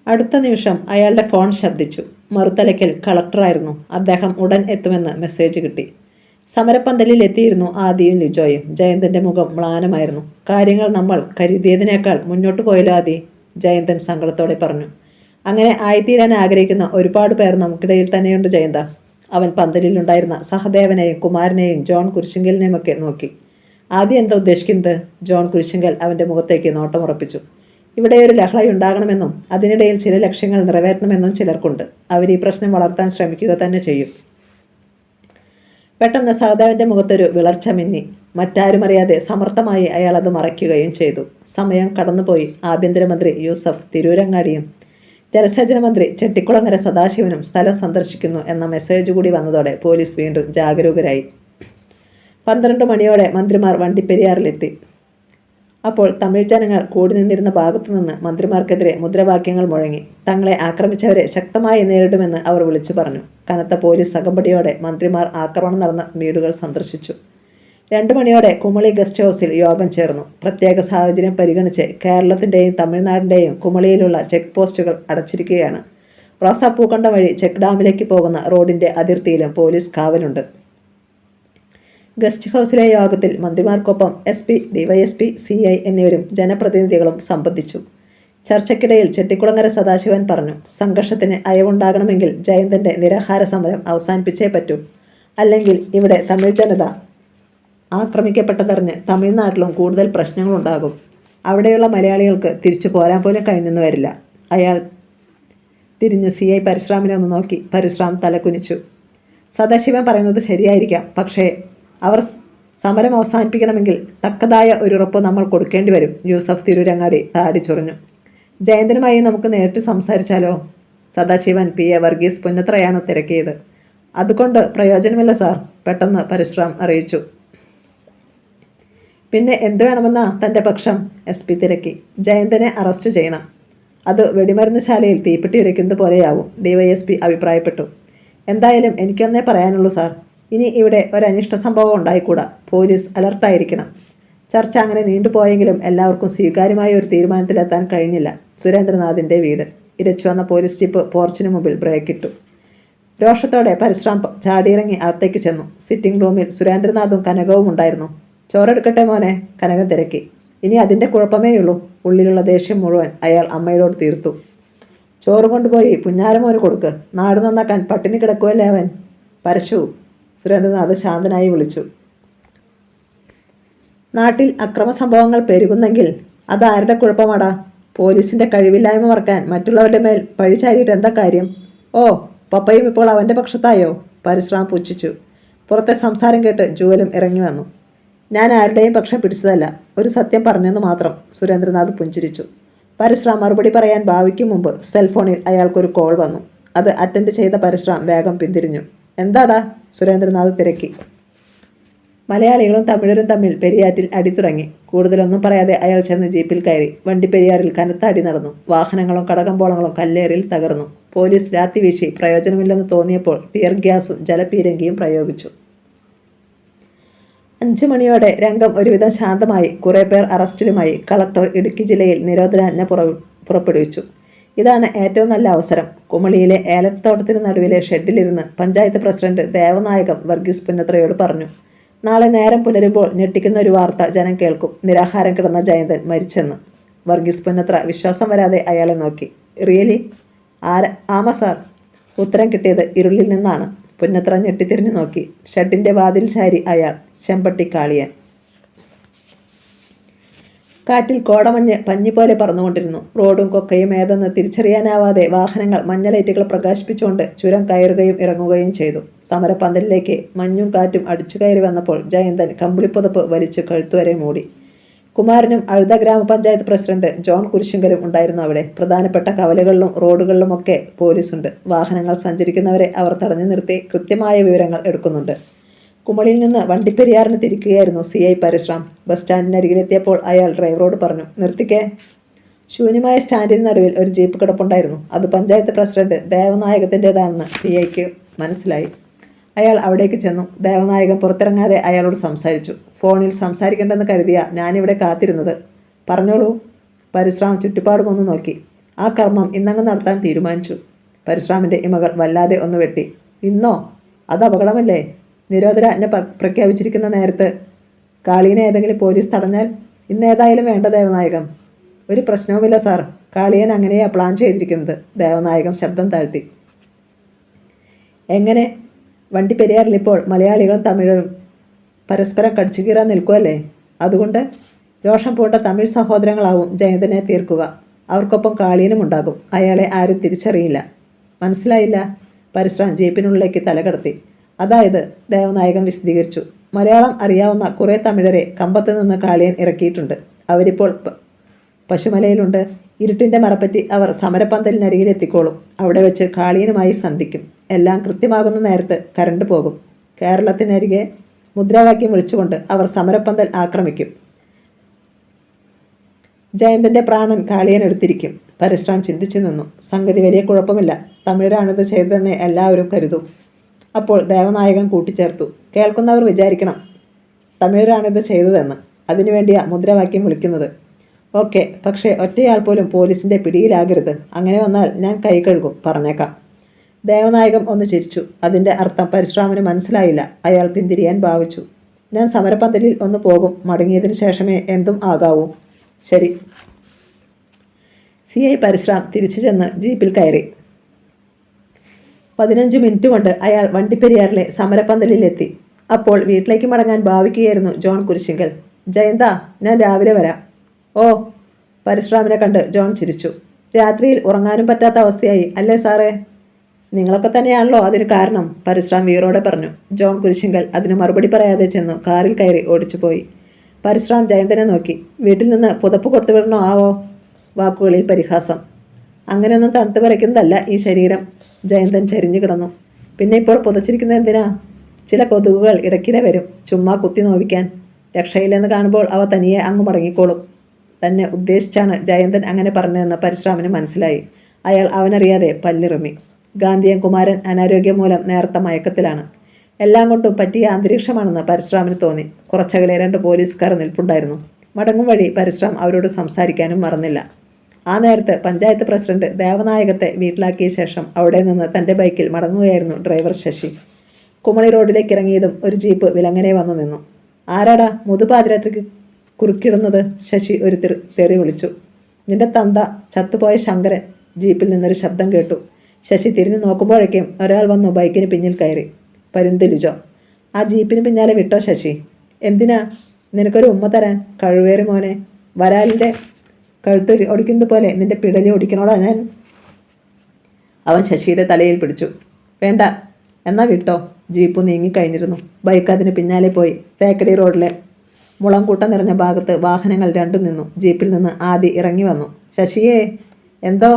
അടുത്ത നിമിഷം അയാളുടെ ഫോൺ ശബ്ദിച്ചു. മറുതലയ്ക്കൽ കളക്ടറായിരുന്നു. അദ്ദേഹം ഉടൻ എത്തുമെന്ന് മെസ്സേജ് കിട്ടി. സമരപ്പന്തലിൽ എത്തിയിരുന്നു ആദിയും ലിജോയും. ജയന്തന്റെ മുഖം മ്ലാനമായിരുന്നു. കാര്യങ്ങൾ നമ്മൾ കരുതിയതിനേക്കാൾ മുന്നോട്ട് പോയല്ലോ ആദി, ജയന്തൻ സങ്കടത്തോടെ പറഞ്ഞു. അങ്ങനെ ആയിത്തീരാൻ ആഗ്രഹിക്കുന്ന ഒരുപാട് പേർ നമുക്കിടയിൽ തന്നെയുണ്ട് ജയന്ത. അവൻ പന്തലിലുണ്ടായിരുന്ന സഹദേവനെയും കുമാരനെയും ജോൺ കുരിശിങ്കലിനെയുമൊക്കെ നോക്കി. ആദ്യം എന്താ ഉദ്ദേശിക്കുന്നത്? ജോൺ കുരിശിങ്കൽ അവൻ്റെ മുഖത്തേക്ക് നോട്ടമുറപ്പിച്ചു. ഇവിടെ ഒരു ലഹളയുണ്ടാകണമെന്നും അതിനിടയിൽ ചില ലക്ഷ്യങ്ങൾ നിറവേറ്റണമെന്നും ചിലർക്കുണ്ട്. അവർ ഈ പ്രശ്നം വളർത്താൻ ശ്രമിക്കുക തന്നെ ചെയ്യും. പെട്ടെന്ന് സഹദേവന്റെ മുഖത്തൊരു വിളർച്ച മിന്നി. മറ്റാരുമറിയാതെ സമർത്ഥമായി അയാൾ അത് മറയ്ക്കുകയും ചെയ്തു. സമയം കടന്നുപോയി. ആഭ്യന്തരമന്ത്രി യൂസഫ് തിരൂരങ്ങാടിയും ജലസേചന മന്ത്രി ചെട്ടിക്കുളങ്ങര സദാശിവനും സ്ഥലം സന്ദർശിക്കുന്നു എന്ന മെസ്സേജ് കൂടി വന്നതോടെ പോലീസ് വീണ്ടും ജാഗരൂകരായി. 12 മണിയോടെ മന്ത്രിമാർ വണ്ടിപ്പെരിയാറിലെത്തി. അപ്പോൾ തമിഴ് ജനങ്ങൾ കൂടി നിന്നിരുന്ന ഭാഗത്തുനിന്ന് മന്ത്രിമാർക്കെതിരെ മുദ്രാവാക്യങ്ങൾ മുഴങ്ങി. തങ്ങളെ ആക്രമിച്ചവരെ ശക്തമായി നേരിടുമെന്ന് അവർ വിളിച്ചു പറഞ്ഞു. കനത്ത പോലീസ് അകമ്പടിയോടെ മന്ത്രിമാർ ആക്രമണം നടന്ന വീടുകൾ സന്ദർശിച്ചു. 2 മണിയോടെ കുമളി ഗസ്റ്റ് ഹൗസിൽ യോഗം ചേർന്നു. പ്രത്യേക സാഹചര്യം പരിഗണിച്ച് കേരളത്തിൻ്റെയും തമിഴ്നാടിൻ്റെയും കുമളിയിലുള്ള ചെക്ക് പോസ്റ്റുകൾ അടച്ചിരിക്കുകയാണ്. റോസാപ്പൂക്കണ്ടം വഴി ചെക്ക് ഡാമിലേക്ക് പോകുന്ന റോഡിൻ്റെ അതിർത്തിയിലും പോലീസ് കാവലുണ്ട്. ഗസ്റ്റ് ഹൗസിലെ യോഗത്തിൽ മന്ത്രിമാർക്കൊപ്പം SP, DYSP, CI എന്നിവരും ജനപ്രതിനിധികളും സംബന്ധിച്ചു. ചർച്ചയ്ക്കിടയിൽ ചെട്ടിക്കുളങ്ങര സദാശിവൻ പറഞ്ഞു, സംഘർഷത്തിന് അയവുണ്ടാകണമെങ്കിൽ ജയന്തൻ്റെ നിരാഹാര സമരം അവസാനിപ്പിച്ചേ പറ്റൂ. അല്ലെങ്കിൽ ഇവിടെ തമിഴ് ജനത ആക്രമിക്കപ്പെട്ടതറിഞ്ഞ് തമിഴ്നാട്ടിലും കൂടുതൽ പ്രശ്നങ്ങളുണ്ടാകും. അവിടെയുള്ള മലയാളികൾക്ക് തിരിച്ചു പോരാൻ പോലും കഴിഞ്ഞെന്ന് വരില്ല. അയാൾ തിരിഞ്ഞു CI പരശുറാമിനെ ഒന്ന് നോക്കി. പരശുറാം തലകുനിച്ചു. സദാശിവൻ പറയുന്നത് ശരിയായിരിക്കാം, പക്ഷേ അവർ സമരം അവസാനിപ്പിക്കണമെങ്കിൽ തക്കതായ ഒരു ഉറപ്പ് നമ്മൾ കൊടുക്കേണ്ടി വരും. യൂസഫ് തിരൂരങ്ങാടി താടി ചൊറിഞ്ഞു. ജയന്തനുമായി നമുക്ക് നേരിട്ട് സംസാരിച്ചാലോ? സദാശിവൻ PA വർഗീസ് പുന്നത്രയാണ് തിരക്കിയത്. അതുകൊണ്ട് പ്രയോജനമില്ല സാർ, പെട്ടെന്ന് പരശുറാം അറിയിച്ചു. പിന്നെ എന്ത് വേണമെന്നാ തൻ്റെ പക്ഷം? SP തിരക്കി. ജയന്തനെ അറസ്റ്റ് ചെയ്യണം. അത് വെടിമരുന്ന് ശാലയിൽ തീപ്പെട്ടി ഉരയ്ക്കുന്നത് പോലെയാവും, DYSP അഭിപ്രായപ്പെട്ടു. എന്തായാലും എനിക്കൊന്നേ പറയാനുള്ളൂ സാർ, ഇനി ഇവിടെ ഒരനിഷ്ട സംഭവം ഉണ്ടായിക്കൂടാ. പോലീസ് അലർട്ടായിരിക്കണം. ചർച്ച അങ്ങനെ നീണ്ടുപോയെങ്കിലും എല്ലാവർക്കും സ്വീകാര്യമായ ഒരു തീരുമാനത്തിലെത്താൻ കഴിഞ്ഞില്ല. സുരേന്ദ്രനാഥിൻ്റെ വീട്. ഇരച്ചു വന്ന പോലീസ് ജീപ്പ് പോർച്ചിന് മുമ്പിൽ ബ്രേക്കിട്ടു. രോഷത്തോടെ പരശുറാം ചാടിയിറങ്ങി അകത്തേക്ക് ചെന്നു. സിറ്റിംഗ് റൂമിൽ സുരേന്ദ്രനാഥും കനകവും ഉണ്ടായിരുന്നു. ചോറെടുക്കട്ടെ മോനെ? കനകം തിരക്കി. ഇനി അതിൻ്റെ കുഴപ്പമേയുള്ളൂ. ഉള്ളിലുള്ള ദേഷ്യം മുഴുവൻ അയാൾ അമ്മയോട് തീർത്തു. ചോറ് കൊണ്ടുപോയി പുഞ്ഞാരമോന് കൊടുക്ക്. നാട് നന്നാക്കാൻ പട്ടിണി കിടക്കുമല്ലേ അവൻ. പരശു, സുരേന്ദ്രനാഥ് ശാന്തനായി വിളിച്ചു. നാട്ടിൽ അക്രമ സംഭവങ്ങൾ പെരുകുന്നെങ്കിൽ അതാരുടെ കുഴപ്പമാടാ? പോലീസിൻ്റെ കഴിവില്ലായ്മ മറക്കാൻ മറ്റുള്ളവരുടെ മേൽ പഴിചാരിയിട്ട് എന്താ കാര്യം? ഓ, പപ്പയും ഇപ്പോൾ അവൻ്റെ പക്ഷത്തായോ? പരശുറാം പുച്ഛിച്ചു. പുറത്തെ സംസാരം കേട്ട് ജൂവലും ഇറങ്ങി വന്നു. ഞാൻ ആരുടെയും പക്ഷം പിടിച്ചതല്ല, ഒരു സത്യം പറഞ്ഞെന്ന് മാത്രം. സുരേന്ദ്രനാഥ് പുഞ്ചിരിച്ചു. പരശുറാം മറുപടി പറയാൻ ഭാവിക്കും മുമ്പ് സെൽഫോണിൽ അയാൾക്കൊരു കോൾ വന്നു. അത് അറ്റൻഡ് ചെയ്ത പരശുറാം വേഗം പിന്തിരിഞ്ഞു. എന്താടാ? സുരേന്ദ്രനാഥ് തിരക്കി. മലയാളികളും തമിഴരും തമ്മിൽ പെരിയാറ്റിൽ അടി തുടങ്ങി. കൂടുതലൊന്നും പറയാതെ അയാൾ ചെന്ന് ജീപ്പിൽ കയറി. വണ്ടിപ്പെരിയാറിൽ കനത്ത അടി നടന്നു. വാഹനങ്ങളും കടകമ്പോളങ്ങളും കല്ലേറിൽ തകർന്നു. പോലീസ് ലാത്തി വീശി പ്രയോജനമില്ലെന്ന് തോന്നിയപ്പോൾ ടിയർ ഗ്യാസും ജലപീരങ്കിയും പ്രയോഗിച്ചു. 5 മണിയോടെ രംഗം ഒരുവിധം ശാന്തമായി. കുറേ പേർ അറസ്റ്റിലുമായി. കളക്ടർ ഇടുക്കി ജില്ലയിൽ നിരോധനാജ്ഞ പുറപ്പെടുവിച്ചു. ഇതാണ് ഏറ്റവും നല്ല അവസരം. കുമളിയിലെ ഏലത്തോട്ടത്തിന് നടുവിലെ ഷെഡിലിരുന്ന് പഞ്ചായത്ത് പ്രസിഡന്റ് ദേവനായകം വർഗീസ് പുന്നത്രയോട് പറഞ്ഞു, നാളെ നേരം പുലരുമ്പോൾ ഞെട്ടിക്കുന്ന ഒരു വാർത്ത ജനം കേൾക്കും. നിരാഹാരം കിടന്ന ജയന്തൻ മരിച്ചെന്ന്. വർഗീസ് പുന്നത്ര വിശ്വാസം വരാതെ അയാളെ നോക്കി. റിയലി? ആമ സാർ. ഉത്തരം കിട്ടിയത് ഇരുളിൽ നിന്നാണ്. പുന്നത്ര ഞെട്ടിത്തിരിഞ്ഞു നോക്കി. ഷെഡിൻ്റെ വാതിൽ ചാരി അയാൾ. ചെമ്പട്ടിക്കാളിയൻ. കാറ്റിൽ കോടമഞ്ഞ് പഞ്ഞി പോലെ പറന്നുകൊണ്ടിരുന്നു. റോഡും കൊക്കയും ഏതെന്ന് തിരിച്ചറിയാനാവാതെ വാഹനങ്ങൾ മഞ്ഞലൈറ്റുകൾ പ്രകാശിപ്പിച്ചുകൊണ്ട് ചുരം കയറുകയും ഇറങ്ങുകയും ചെയ്തു. സമരപ്പന്തലിലേക്ക് മഞ്ഞും കാറ്റും അടിച്ചു കയറി വന്നപ്പോൾ ജയന്തൻ കമ്പിളിപ്പുതപ്പ് വലിച്ചു കഴുത്തുവരെ മൂടി. കുമാരനും അഴുത ഗ്രാമപഞ്ചായത്ത് പ്രസിഡന്റ് ജോൺ കുരിശിങ്കലും ഉണ്ടായിരുന്നു അവിടെ. പ്രധാനപ്പെട്ട കവലകളിലും റോഡുകളിലുമൊക്കെ പോലീസുണ്ട്. വാഹനങ്ങൾ സഞ്ചരിക്കുന്നവരെ അവർ തടഞ്ഞു നിർത്തി കൃത്യമായ വിവരങ്ങൾ എടുക്കുന്നുണ്ട്. കുമളിയിൽ നിന്ന് വണ്ടിപ്പെരിയാറിന് തിരിക്കുകയായിരുന്നു CI പരശുറാം. ബസ് സ്റ്റാൻഡിനരികിലെത്തിയപ്പോൾ അയാൾ ഡ്രൈവറോട് പറഞ്ഞു, നിർത്തിക്കേ. ശൂന്യമായ സ്റ്റാൻഡിന് നടുവിൽ ഒരു ജീപ്പ് കിടപ്പുണ്ടായിരുന്നു. അത് പഞ്ചായത്ത് പ്രസിഡന്റ് ദേവനായകത്തിൻ്റെതാണെന്ന് CIക്ക് മനസ്സിലായി. അയാൾ അവിടേക്ക് ചെന്നു. ദേവനായകം പുറത്തിറങ്ങാതെ അയാളോട് സംസാരിച്ചു. ഫോണിൽ സംസാരിക്കേണ്ടെന്ന് കരുതിയ ഞാനിവിടെ കാത്തിരുന്നത്. പറഞ്ഞോളൂ. പരശുറാം ചുറ്റുപാടുമൊന്ന് നോക്കി. ആ കർമ്മം ഇന്നങ്ങ് നടത്താൻ തീരുമാനിച്ചു. പരശുറാമിൻ്റെ ഇമകൾ വല്ലാതെ ഒന്ന് വെട്ടി. ഇന്നോ? അത് അപകടമല്ലേ? നിരോധനാജ്ഞ പ്രഖ്യാപിച്ചിരിക്കുന്ന നേരത്ത് കാളിയനെ ഏതെങ്കിലും പോലീസ് തടഞ്ഞാൽ? ഇന്നേതായാലും വേണ്ട ദേവനായകം. ഒരു പ്രശ്നവുമില്ല സാർ, കാളിയൻ അങ്ങനെയാ പ്ലാൻ ചെയ്തിരിക്കുന്നത്. ദേവനായകം ശബ്ദം താഴ്ത്തി. എങ്ങനെ? വണ്ടിപ്പെരിയാറിലിപ്പോൾ മലയാളികളും തമിഴരും പരസ്പരം കടിച്ചു കീറാൻ നിൽക്കുമല്ലേ? അതുകൊണ്ട് രോഷം പൂണ്ട തമിഴ് സഹോദരങ്ങളാവും ജയന്തനെ തീർക്കുക. അവർക്കൊപ്പം കാളിയനും ഉണ്ടാകും. അയാളെ ആരും തിരിച്ചറിയില്ല. മനസ്സിലായില്ല? പരശുറാം ജീപ്പിനുള്ളിലേക്ക് തലകടത്തി. അതായത്, ദേവനായകൻ വിശദീകരിച്ചു, മലയാളം അറിയാവുന്ന കുറേ തമിഴരെ കമ്പത്ത് നിന്ന് കാളിയൻ ഇറക്കിയിട്ടുണ്ട്. അവരിപ്പോൾ പശുമലയിലുണ്ട്. ഇരുട്ടിൻ്റെ മറപ്പറ്റി അവർ സമരപ്പന്തലിനരികിലെത്തിക്കോളും. അവിടെ വെച്ച് കാളിയനുമായി സന്ധിക്കും. എല്ലാം കൃത്യമാകുന്ന നേരത്ത് കരണ്ട് പോകും. കേരളത്തിനരികെ മുദ്രാവാക്യം വിളിച്ചുകൊണ്ട് അവർ സമരപ്പന്തൽ ആക്രമിക്കും. ജയന്തൻ്റെ പ്രാണൻ കാളിയൻ എടുത്തിരിക്കും. പരശുറാം ചിന്തിച്ചു നിന്നു. സംഗതി വലിയ കുഴപ്പമില്ല. തമിഴരാണിത് ചെയ്തതെന്ന് എല്ലാവരും കരുതും. അപ്പോൾ ദേവനായകൻ കൂട്ടിച്ചേർത്തു, കേൾക്കുന്നവർ വിചാരിക്കണം തമിഴരാണിത് ചെയ്തതെന്ന്. അതിനുവേണ്ടിയാ മുദ്രാവാക്യം വിളിക്കുന്നത്. ഓക്കെ, പക്ഷേ ഒറ്റയാൾ പോലും പോലീസിൻ്റെ പിടിയിലാകരുത്. അങ്ങനെ വന്നാൽ ഞാൻ കൈ കഴുകും, പറഞ്ഞേക്കാം. ദേവനായകം ഒന്ന് ചിരിച്ചു. അതിൻ്റെ അർത്ഥം പരശുറാമിന് മനസ്സിലായില്ല. അയാൾ പിന്തിരിയാൻ ഭാവിച്ചു. ഞാൻ സമരപ്പന്തലിൽ ഒന്ന് പോകും. മടങ്ങിയതിന് ശേഷമേ എന്തും ആകാവൂ. ശരി. CI പരശുറാം തിരിച്ചു ചെന്ന് ജീപ്പിൽ കയറി. 15 മിനിറ്റ് കൊണ്ട് അയാൾ വണ്ടിപ്പെരിയാറിലെ സമരപ്പന്തലിലെത്തി. അപ്പോൾ വീട്ടിലേക്ക് മടങ്ങാൻ ഭാവിക്കുകയായിരുന്നു ജോൺ കുരിശിങ്കൽ. ജയന്ത, ഞാൻ രാവിലെ വരാം. ഓ. പരശുറാമിനെ കണ്ട് ജോൺ ചിരിച്ചു. രാത്രിയിൽ ഉറങ്ങാനും പറ്റാത്ത അവസ്ഥയായി അല്ലേ സാറേ? നിങ്ങളൊക്കെ തന്നെയാണല്ലോ അതിന് കാരണം, പരശുറാം വീറോടെ പറഞ്ഞു. ജോൺ കുരിശിങ്കൽ അതിന് മറുപടി പറയാതെ ചെന്നു കാറിൽ കയറി ഓടിച്ചുപോയി. പരശുറാം ജയന്തനെ നോക്കി. വീട്ടിൽ നിന്ന് പുതപ്പ് കൊടുത്തുവിടണോ ആവോ? വാക്കുകളിൽ പരിഹാസം. അങ്ങനെയൊന്നും തണുത്ത് വിറയ്ക്കുന്നതല്ല ഈ ശരീരം. ജയന്തൻ ചരിഞ്ഞു കിടന്നു. പിന്നെ ഇപ്പോൾ പുതച്ചിരിക്കുന്നത് എന്തിനാ? ചില കൊതുകുകൾ ഇടയ്ക്കിടെ വരും, ചുമ്മാ കുത്തി നോവിക്കാൻ. രക്ഷയില്ലെന്ന് കാണുമ്പോൾ അവ തനിയെ അങ്ങ് മടങ്ങിക്കോളും. തന്നെ ഉദ്ദേശിച്ചാണ് ജയന്തൻ അങ്ങനെ പറഞ്ഞതെന്ന് പരശുറാമിന് മനസ്സിലായി. അയാൾ അവനറിയാതെ പല്ലിറുമി. ഗാന്ധിയൻ കുമാരൻ അനാരോഗ്യം മൂലം നേർത്ത മയക്കത്തിലാണ്. എല്ലാം കൊണ്ടും പറ്റിയ അന്തരീക്ഷമാണെന്ന് പരശുറാമിന് തോന്നി. കുറച്ചകലെ 2 പോലീസുകാർ നിൽപ്പുണ്ടായിരുന്നു. മടങ്ങും വഴി പരശുറാം അവരോട് സംസാരിക്കാനും മറന്നില്ല. ആ നേരത്ത് പഞ്ചായത്ത് പ്രസിഡന്റ് ദേവനായകത്തെ വീട്ടിലാക്കിയ ശേഷം അവിടെ നിന്ന് തൻ്റെ ബൈക്കിൽ മടങ്ങുകയായിരുന്നു ഡ്രൈവർ ശശി. കുമളി റോഡിലേക്ക് ഇറങ്ങിയതും ഒരു ജീപ്പ് വിലങ്ങനെ വന്നു നിന്നു. ആരാടാ മുതുപാതിരാത്രിക്ക് കുറുക്കിടുന്നത്? ശശി ഒരു തെറി വിളിച്ചു. നിന്റെ തന്ത, ചത്തുപോയ ശങ്കരൻ. ജീപ്പിൽ നിന്നൊരു ശബ്ദം കേട്ടു. ശശി തിരിഞ്ഞു നോക്കുമ്പോഴേക്കും ഒരാൾ വന്നു ബൈക്കിന് പിന്നിൽ കയറി. പരുന്തിലിജോ. ആ ജീപ്പിന് പിന്നാലെ വിട്ടോ ശശി? എന്തിനാ? നിനക്കൊരു ഉമ്മ തരാൻ. കഴിവേറി മോനെ. വരാലിൻ്റെ കഴുത്ത് ഒടിക്കുന്നത് പോലെ നിന്റെ പിടലി ഒടിക്കണോടാ ഞാൻ. അവൻ ശശിയുടെ തലയിൽ പിടിച്ചു. വേണ്ട, എന്നാ വിട്ടോ. ജീപ്പ് നീങ്ങിക്കഴിഞ്ഞിരുന്നു. ബൈക്ക് അതിന് പിന്നാലെ പോയി. തേക്കടി റോഡിലെ മുളംകൂട്ടം നിറഞ്ഞ ഭാഗത്ത് വാഹനങ്ങൾ രണ്ടും നിന്നു. ജീപ്പിൽ നിന്ന് ആദി ഇറങ്ങി വന്നു. ശശിയേ, എന്തോ?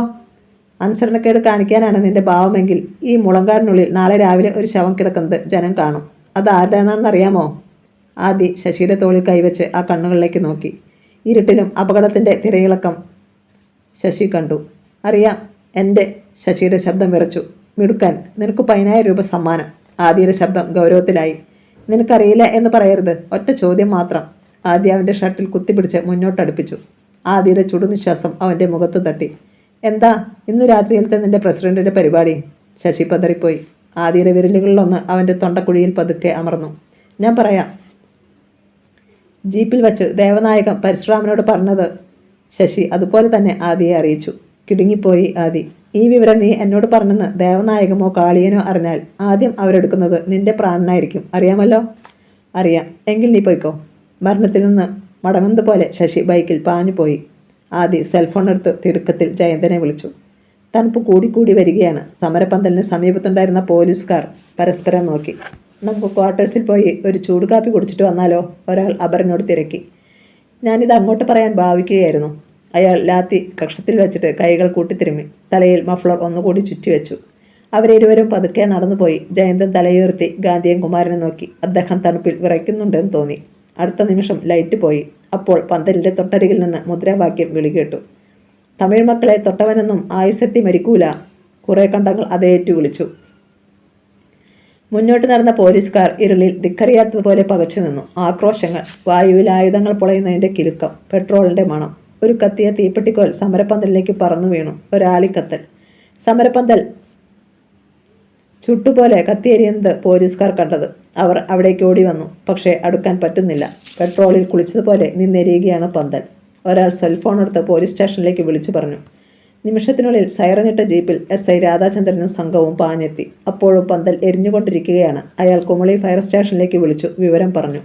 അനുസരണക്കേട് കാണിക്കാനാണ് നിന്റെ ഭാവമെങ്കിൽ ഈ മുളങ്കാടിനുള്ളിൽ നാളെ രാവിലെ ഒരു ശവം കിടക്കുന്നത് ജനം കാണും. അത് ആരുടെയാണെന്നറിയാമോ? ആദി ശശിയുടെ തോളിൽ കൈവച്ച് ആ കണ്ണുകളിലേക്ക് നോക്കി. ഇരുട്ടിലും അപകടത്തിൻ്റെ തിരയിളക്കം ശശി കണ്ടു. അറിയാം. എൻ്റെ. ശശിയുടെ ശബ്ദം വിറച്ചു. മിടുക്കൻ, നിനക്ക് 10,000 രൂപ സമ്മാനം. ആദിയുടെ ശബ്ദം ഗൗരവത്തിലായി. നിനക്കറിയില്ല എന്ന് പറയരുത്. ഒറ്റ ചോദ്യം മാത്രം. ആദി അവൻ്റെ ഷർട്ടിൽ കുത്തിപ്പിടിച്ച് മുന്നോട്ടടുപ്പിച്ചു. ആദിയുടെ ചുടുനിശ്വാസം അവൻ്റെ മുഖത്ത് തട്ടി. എന്താ ഇന്നു രാത്രിയിലത്തെ നിന്റെ പ്രസിഡന്റിൻ്റെ പരിപാടി? ശശി പതറിപ്പോയി. ആദിയുടെ വിരലുകളിലൊന്ന് അവൻ്റെ തൊണ്ടക്കുഴിയിൽ പതുക്കെ അമർന്നു. ഞാൻ പറയാം. ജീപ്പിൽ വച്ച് ദേവനായകൻ പരശുറാമിനോട് പറഞ്ഞത് ശശി അതുപോലെ തന്നെ ആദിയെ അറിയിച്ചു. കിടുങ്ങിപ്പോയി ആദി. ഈ വിവരം നീ എന്നോട് പറഞ്ഞെന്ന് ദേവനായകമോ കാളിയനോ അറിഞ്ഞാൽ ആദ്യം അവരെടുക്കുന്നത് നിന്റെ പ്രാണനായിരിക്കും. അറിയാമല്ലോ? അറിയാം. എങ്കിൽ നീ പോയിക്കോ. മരണത്തിൽ നിന്ന് മടങ്ങുന്നത് പോലെ ശശി ബൈക്കിൽ പാഞ്ഞു പോയി. ആദി സെൽഫോൺ എടുത്ത് തിടുക്കത്തിൽ ജയന്തനെ വിളിച്ചു. തണുപ്പ് കൂടിക്കൂടി വരികയാണ്. സമരപ്പന്തലിന് സമീപത്തുണ്ടായിരുന്ന പോലീസുകാർ പരസ്പരം നോക്കി. നമുക്ക് ക്വാർട്ടേഴ്സിൽ പോയി ഒരു ചൂടുകാപ്പി കുടിച്ചിട്ട് വന്നാലോ? ഒരാൾ അപരനോട് തിരക്കി. ഞാനിത് അങ്ങോട്ട് പറയാൻ ഭാവിക്കുകയായിരുന്നു. അയാൾ ലാത്തി കക്ഷത്തിൽ വെച്ചിട്ട് കൈകൾ കൂട്ടിത്തിരുമ്മി. തലയിൽ മഫ്ലർ ഒന്നുകൂടി ചുറ്റിവെച്ചു. അവരിരുവരും പതുക്കെ നടന്നുപോയി. ജയന്തൻ തലയുയർത്തി ഗാന്ധിയൻ കുമാരനെ നോക്കി. അദ്ദേഹം തണുപ്പിൽ വിറയ്ക്കുന്നുണ്ടെന്ന് തോന്നി. അടുത്ത നിമിഷം ലൈറ്റ് പോയി. അപ്പോൾ പന്തലിൻ്റെ തൊട്ടരികിൽ നിന്ന് മുദ്രാവാക്യം വിളികേട്ടു. തമിഴ് മക്കളെ തൊട്ടവനെന്നും ആയുസെത്തി മരിക്കൂല. കുറേ കണ്ടങ്ങൾ അതേറ്റു വിളിച്ചു. മുന്നോട്ട് നടന്ന പോലീസുകാർ ഇരുളിൽ ധിക്കറിയാത്തതുപോലെ പകച്ചു നിന്നു. ആക്രോശങ്ങൾ, വായുവിൽ ആയുധങ്ങൾ പൊളയുന്നതിൻ്റെ കിലുക്കം, പെട്രോളിൻ്റെ മണം. ഒരു കത്തിയ തീപ്പെട്ടിക്കോൽ സമരപ്പന്തലിലേക്ക് പറന്നു വീണു. ഒരാളിക്കത്തൽ. സമരപ്പന്തൽ ചുട്ടുപോലെ കത്തിയെരിയുന്നത് പോലീസുകാർ കണ്ടത്. അവർ അവിടേക്ക് ഓടി വന്നു. പക്ഷേ അടുക്കാൻ പറ്റുന്നില്ല. പെട്രോളിൽ കുളിച്ചതുപോലെ നിന്നെരിയുകയാണ് പന്തൽ. ഒരാൾ സെൽഫോൺ എടുത്ത് പോലീസ് സ്റ്റേഷനിലേക്ക് വിളിച്ചു പറഞ്ഞു. നിമിഷത്തിനുള്ളിൽ സൈറനിട്ട ജീപ്പിൽ SI രാധാചന്ദ്രനും സംഘവും പാഞ്ഞെത്തി. അപ്പോഴും പന്തൽ എരിഞ്ഞുകൊണ്ടിരിക്കുകയാണ്. അയാൾ കുമളി ഫയർ സ്റ്റേഷനിലേക്ക് വിളിച്ചു വിവരം പറഞ്ഞു.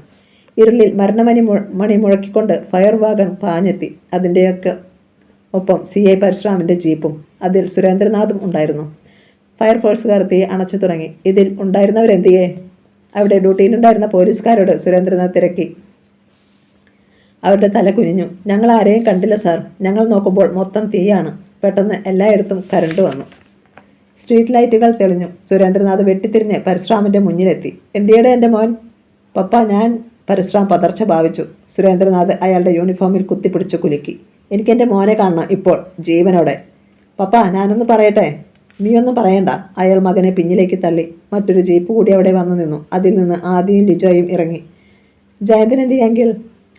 ഇരുളിൽ മരണമണി മുഴക്കിക്കൊണ്ട് ഫയർ വാഗൺ പാഞ്ഞെത്തി. അതിൻ്റെയൊക്കെ ഒപ്പം CI പരശുറാമിൻ്റെ ജീപ്പും. അതിൽ സുരേന്ദ്രനാഥും ഉണ്ടായിരുന്നു. ഫയർഫോഴ്സുകാർ തീ അണച്ചു തുടങ്ങി. ഇതിൽ ഉണ്ടായിരുന്നവരെന്തിയെ? അവിടെ ഡ്യൂട്ടിയിലുണ്ടായിരുന്ന പോലീസുകാരോട് സുരേന്ദ്രനാഥ് തിരക്കി. അവരുടെ തല കുനിഞ്ഞു. ഞങ്ങൾ ആരെയും കണ്ടില്ല സാർ. ഞങ്ങൾ നോക്കുമ്പോൾ മൊത്തം തീയാണ്. പെട്ടെന്ന് എല്ലായിടത്തും കരണ്ട് വന്നു. സ്ട്രീറ്റ് ലൈറ്റുകൾ തെളിഞ്ഞു. സുരേന്ദ്രനാഥ് വെട്ടിത്തിരിഞ്ഞ് പരശുറാമിൻ്റെ മുന്നിലെത്തി. എന്തിയുടെ എൻ്റെ മോൻ? പപ്പ ഞാൻ. പരശുറാം പതർച്ച ഭാവിച്ചു. സുരേന്ദ്രനാഥ് അയാളുടെ യൂണിഫോമിൽ കുത്തിപ്പിടിച്ചു കുലുക്കി. എനിക്കെൻ്റെ മോനെ കാണണം ഇപ്പോൾ, ജീവനോടെ. പപ്പ ഞാനൊന്ന് പറയട്ടെ? നീയൊന്നും പറയണ്ട. അയാൾ മകനെ പിന്നിലേക്ക് തള്ളി. മറ്റൊരു ജീപ്പ് കൂടി അവിടെ വന്നു നിന്നു. അതിൽ നിന്ന് ആദിയും ലിജോയും ഇറങ്ങി. ജയന്തൻ എന്തിയെങ്കിൽ?